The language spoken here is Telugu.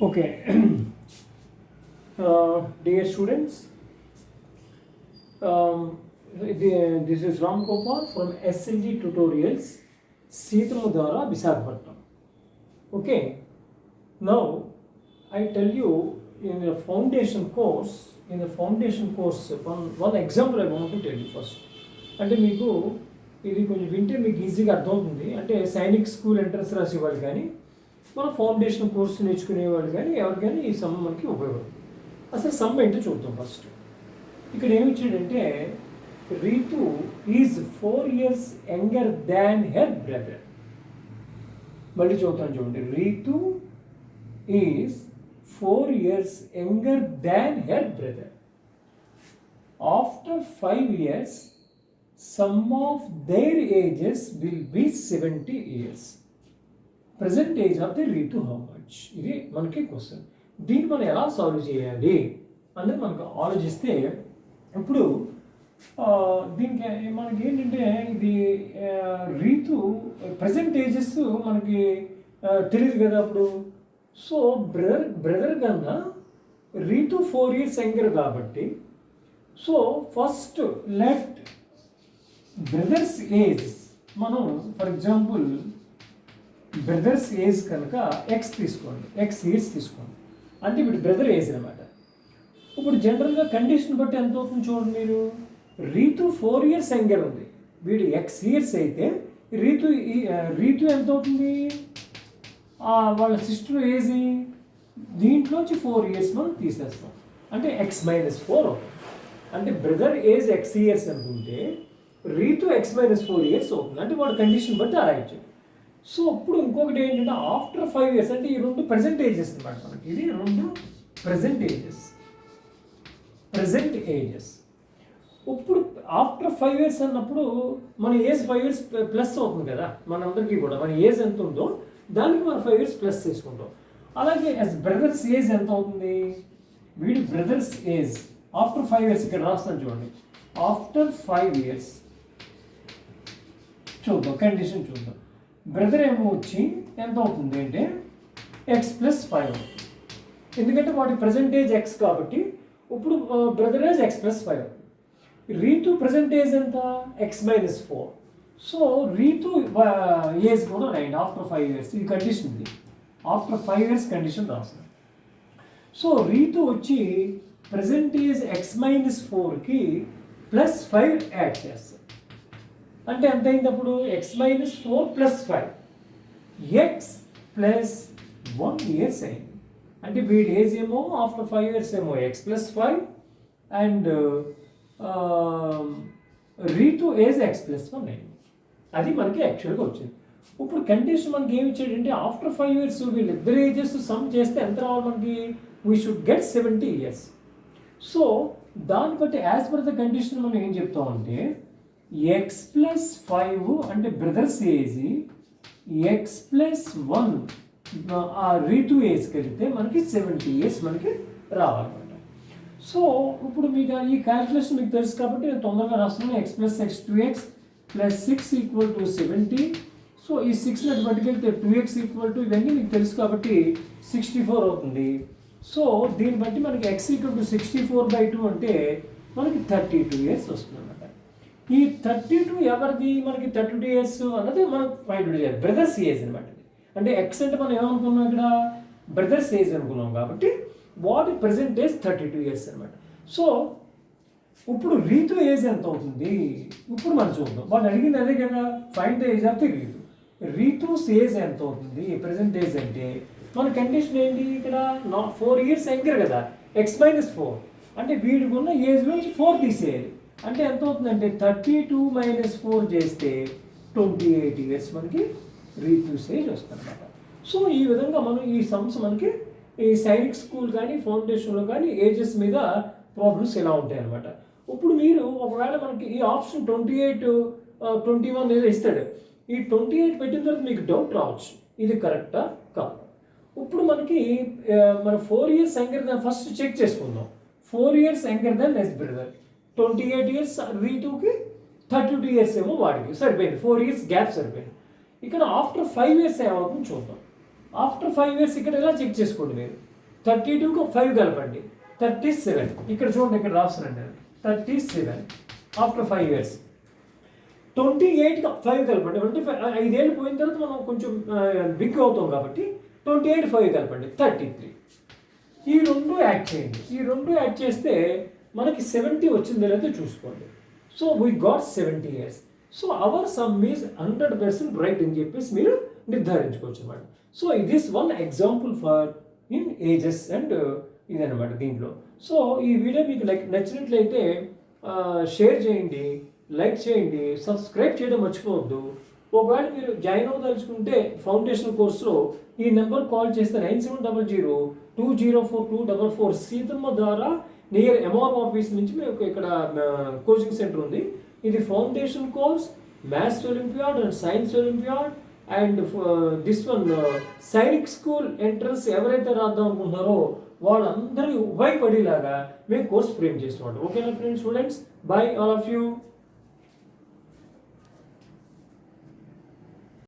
Okay, dear students, this is Ram Gopal from SLG Tutorials, Seethamudara, Visakhapatnam. Okay, now I tell you in the foundation course, one example I want to tell you first. అంటే మీకు ఇది కొంచెం వింటే మీకు ఈజీగా అర్థమవుతుంది. అంటే సైనిక్ స్కూల్ ఎంట్రన్స్ రాసేవాళ్ళు కానీ మన ఫౌండేషన్ కోర్సు నేర్చుకునేవాళ్ళు కానీ ఎవరికైనా ఈ సమ్ మనకి ఉపయోగపడుతుంది. అసలు సమ్ ఏంటో చూద్దాం ఫస్ట్. ఇక్కడ ఏమి ఇచ్చాడంటే Ritu is 4 years younger than her brother. మళ్ళీ చూద్దాం చూడండి. Ritu is 4 years younger than her brother. After 5 years sum of their ages will be 70 years. Present age of the Ritu how much? ఇది మనకి క్వశ్చన్. దీన్ని మనం ఎలా సాల్వ్ చేయాలి అనేది మనకు ఆలోచిస్తే ఇప్పుడు దీనికి మనకి ఏంటంటే ఇది రీతు ప్రజెంట్ ఏజెస్ మనకి తెలియదు కదా అప్పుడు. సో బ్రదర్ కన్నా రీతు 4 years యంగర్ కాబట్టి so first let brothers age మనం ఫర్ ఎగ్జాంపుల్ బ్రదర్స్ ఏజ్ కనుక ఎక్స్ తీసుకోండి, ఎక్స్ ఇయర్స్ తీసుకోండి. అంటే ఇప్పుడు బ్రదర్ ఏజ్ అనమాట. ఇప్పుడు జనరల్గా కండిషన్ బట్టి ఎంత అవుతుంది చూడండి మీరు. రీతు 4 years యంగర్ ఉంది, వీడు ఎక్స్ ఇయర్స్ అయితే రీతు ఎంత అవుతుంది, వాళ్ళ సిస్టర్ ఏజ్ దీంట్లోంచి 4 years మనం తీసేస్తాం. అంటే x-4 అవుతుంది. అంటే బ్రదర్ ఏజ్ ఎక్స్ ఇయర్స్ అనుకుంటే రీతు x-4 years అవుతుంది. అంటే వాడు కండిషన్ బట్టి అలా ఇచ్చాడు. సో ఇప్పుడు ఇంకొకటి ఏంటంటే ఆఫ్టర్ 5 years అంటే ఈ రెండు ప్రజెంట్ ఏజెస్ అనమాట మనకి. ఇది రెండు ప్రజెంట్ ఏజెస్. ఇప్పుడు ఆఫ్టర్ 5 years అన్నప్పుడు మన ఏజ్ 5 years ప్లస్ అవుతుంది కదా మనందరికీ కూడా. మన ఏజ్ ఎంత ఉందో దానికి మనం 5 years ప్లస్ తీసుకుంటాం. అలాగే యాజ్ బ్రదర్స్ ఏజ్ ఎంత అవుతుంది, వీడి బ్రదర్స్ ఏజ్ ఆఫ్టర్ 5 years ఇక్కడ రాస్తాను చూడండి. ఆఫ్టర్ 5 years చూద్దాం, కండిషన్ చూద్దాం. బ్రదర్ ఏమో వచ్చి ఎంత అవుతుంది అంటే x+5 అవుతుంది. ఎందుకంటే వాటి ప్రజెంట్ ఏజ్ ఎక్స్ కాబట్టి ఇప్పుడు brother age x+5. Ritu present age ఎంత x-4. సో రీతు ఏజ్ కూడా రాయండి ఆఫ్టర్ 5 years. ఈ కండిషన్ ఉంది, ఆఫ్టర్ 5 years కండిషన్ రాస్తుంది. సో రీతు వచ్చి ప్రజెంట్ ఏజ్ x-4కి +5 యాడ్ చేస్తుంది. అంటే ఎంత అయింది అప్పుడు x-4 +5 x+1 years అయింది. అంటే వీడి ఏజ్ ఏమో ఆఫ్టర్ 5 years ఏమో x+5 and Ritu age x+1 అయింది. అది మనకి యాక్చువల్గా వచ్చింది. ఇప్పుడు కండిషన్ మనకి ఏమి ఇచ్చాడంటే ఆఫ్టర్ 5 years వీళ్ళిద్దరు ఏజెస్ సమ్ చేస్తే ఎంత రావాలి మనకి, we should get 70 years. So దాన్ని బట్టి యాజ్ పర్ ద కండిషన్ మనం ఏం చెప్తామంటే x+5 అంటే బ్రదర్స్ ఏజ్ x+1 ఆ రీతు ఏజ్ కలిగితే మనకి 70 years మనకి రావాలన్నమాట. సో ఇప్పుడు మీకు ఈ క్యాల్కులేషన్ మీకు తెలుసు కాబట్టి నేను తొందరగా రాస్తున్నాను. x+x2x +6 = 70. సో ఈ 6 నెట్ పట్టుకెళ్తే 2x = ఇవన్నీ మీకు తెలుసు కాబట్టి 64 అవుతుంది. సో దీన్ని బట్టి మనకి x = 64/2 అంటే మనకి 32 years వస్తుంది అన్నమాట. ఈ 32 ఎవరిది, మనకి 32 years అన్నది మనం ఫైండ్ అవుట్ చేయాలి. బ్రదర్స్ ఏజ్ అనమాట. అంటే ఎక్స్ అంటే మనం ఏమనుకున్నాం ఇక్కడ బ్రదర్స్ ఏజ్ అనుకున్నాం కాబట్టి వాటి ప్రజెంట్ ఏజ్ 32 years అనమాట. సో ఇప్పుడు రీతు ఏజ్ ఎంత అవుతుంది ఇప్పుడు మనం చూద్దాం. వాళ్ళు అడిగింది అదే కదా, find the age of the Ritu. Ritu's age ఎంత అవుతుంది ప్రజెంట్ ఏజ్ అంటే మన కండిషన్ ఏంటి ఇక్కడ 4 years యంగర్ కదా, x-4 అంటే వీడికి ఉన్న ఏజ్ నుంచి 4 తీసేయాలి. అంటే ఎంత అవుతుందంటే 32 - 4 చేస్తే 28 years మనకి రీతూస్ ఏజ్ వస్తుంది అనమాట. సో ఈ విధంగా మనం ఈ సమ్స్ మనకి ఈ సైనిక్ స్కూల్ కానీ ఫౌండేషన్లో కానీ ఏజెస్ మీద ప్రాబ్లమ్స్ ఇలా ఉంటాయి అనమాట. ఇప్పుడు మీరు ఒకవేళ మనకి ఈ ఆప్షన్ 28, 21 ఏదో ఇస్తాడు. ఈ 28 పెట్టిన తర్వాత మీకు డౌట్ రావచ్చు ఇది కరెక్టా కాదు. ఇప్పుడు మనకి మన 4 years యంగర్ దాన్ని ఫస్ట్ చెక్ చేసుకుందాం. 4 years యంగర్ దాన్ నెక్స్ట్ బ్రదర్, 28 years రీతుకి, 32 years ఏమో వాడికి సరిపోయింది. 4 years గ్యాప్ సరిపోయింది. ఇక్కడ ఆఫ్టర్ 5 years ఏమవుతుంది చూద్దాం. ఆఫ్టర్ 5 years ఇక్కడ ఎలా చెక్ చేసుకోండి మీరు. 32కు 5 కలపండి 37. ఇక్కడ చూడండి, ఇక్కడ రాస్తున్నాను 37 ఆఫ్టర్ 5 years. 28కి 5 కలపండి. 5 ఏళ్ళు పోయిన తర్వాత మనం కొంచెం బిగ్ అవుతాం కాబట్టి 28 5 కలపండి 33. ఈ రెండు యాడ్ చేయండి. ఈ రెండు యాడ్ చేస్తే మనకి 70 వచ్చిందో లేదో చూసుకోండి. So we got 70 years. So our some is 100% right అని చెప్పేసి మీరు నిర్ధారించుకోవచ్చు అన్నమాట. సో ఇది is one example for in ages and ఇదన్నమాట దీంట్లో. సో ఈ వీడియో మీకు నచ్చినట్లయితే షేర్ చేయండి, లైక్ చేయండి, సబ్స్క్రైబ్ చేయడం మర్చిపోవద్దు. ఒకవేళ మీరు జాయిన్ అవ్వదలుచుకుంటే ఫౌండేషన్ కోర్సులో ఈ నెంబర్ కాల్ చేస్తే 9700204244 సీతమ్మ ద్వారా నియర్ ఎంఆర్ ఆఫీస్ నుంచి మీకు ఇక్కడ కోచింగ్ సెంటర్ ఉంది. ఇది foundation course, maths olympiad and science olympiad and this one Sainik school entrance ఎవరైతే రాద్దాం అనుకుంటున్నారో వాళ్ళందరికీ ఉపయోగపడేలాగా మేము కోర్స్ ఫ్రేమ్ చేస్తున్నాం. ఓకేనా friends, students, by all of you.